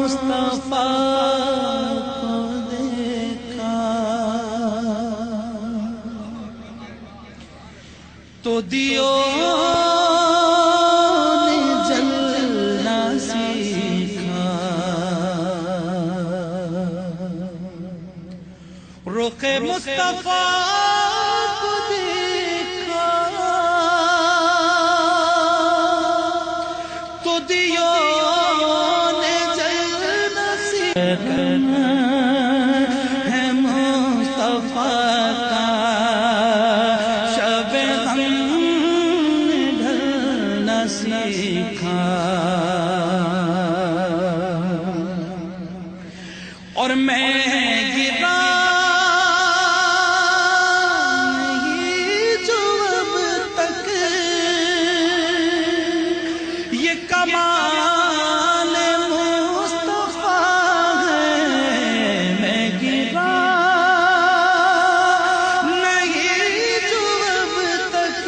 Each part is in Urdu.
مصطفیٰ کو دیکھا تو دیوں نے جلنا سیکھا، رخ مصطفیٰ کو دیکھا تو دیوں نے جلنا سیکھا، ہے مصطفیٰ کا شب غم نے ڈھلنا سیکھا، اور میں گرا نہیں جو اب تک یہ کمال مصطفیٰ ہے، میں گرا نہیں جو اب تک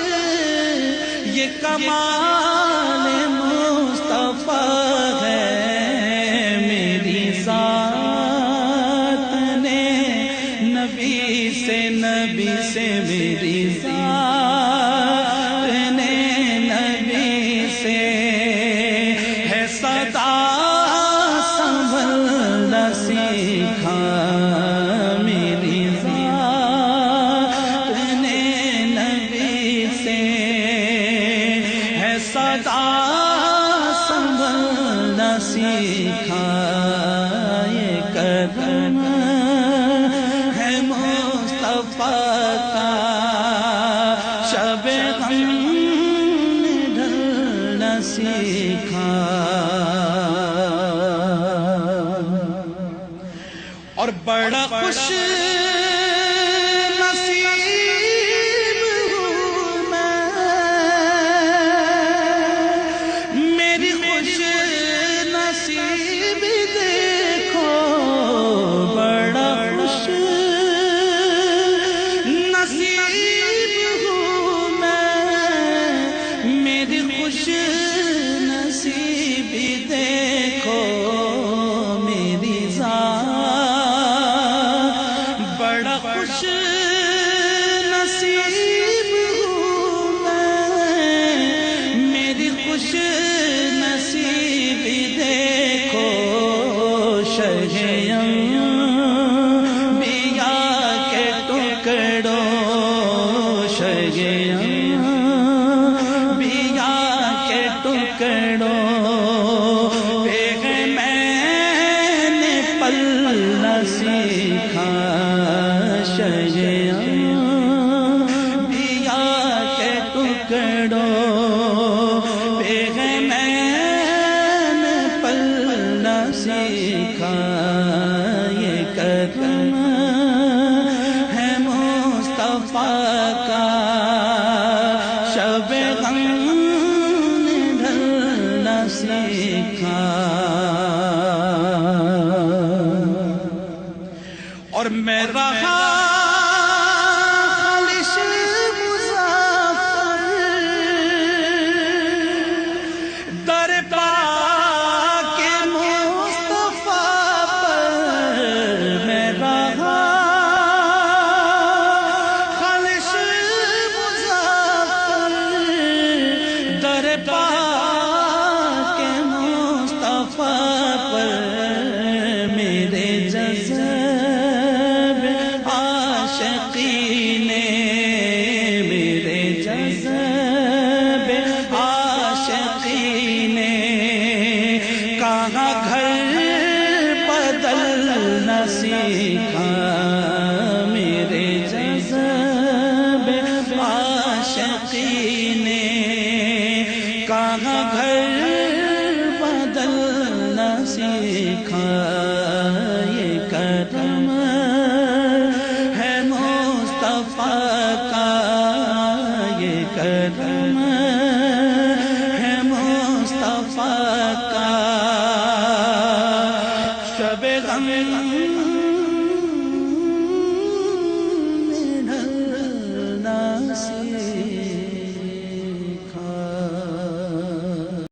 یہ کمال مصطفیٰ ہے، میری ذات نے نبی سے میری ذات نے نبی سے ہے صدا سنبھلنا سیکھا، میری ذات نے نبی سے ہے صدا سنبھلنا سیکھا، یہ کرم ہے مصطفیٰ کا شب غم نے ڈھلنا سیکھا، اور بڑا خوش نصیب ہوں میں، میری خوش نصیب دیکھو، بڑا خوش نصیب ہوں میں، میری خوش نصیب دیکھو، میری ذات بڑا خوش نصیب ہوں میں، میری خوش نصیب دیکھو، شہ انبیاء کے ٹکڑوں، شہ انبیاء کے ٹکڑوں پہ میں نے پلنا سیکھا، شہ انبیاء کے ٹکڑوں پہ میں نے پلنا سیکھا، یہ کرم ہے مصطفیٰ کا شب غم نے ڈھلنا سیکھا، اور میں رہا خالص مسافر در پاک مصطفیٰ پر، میں رہا خالص مسافر در پاک مصطفیٰ پر، میرے جذب عاشقی نے، میرے جذب عاشقی نے کہاں گھر بدلنا سیکھا، میرے جذب عاشقی نے کہاں گھر بدلنا سیکھا، یہ کرم ہے مصطفیٰ کا، یہ کرم ہے مصطفیٰ کا شب غم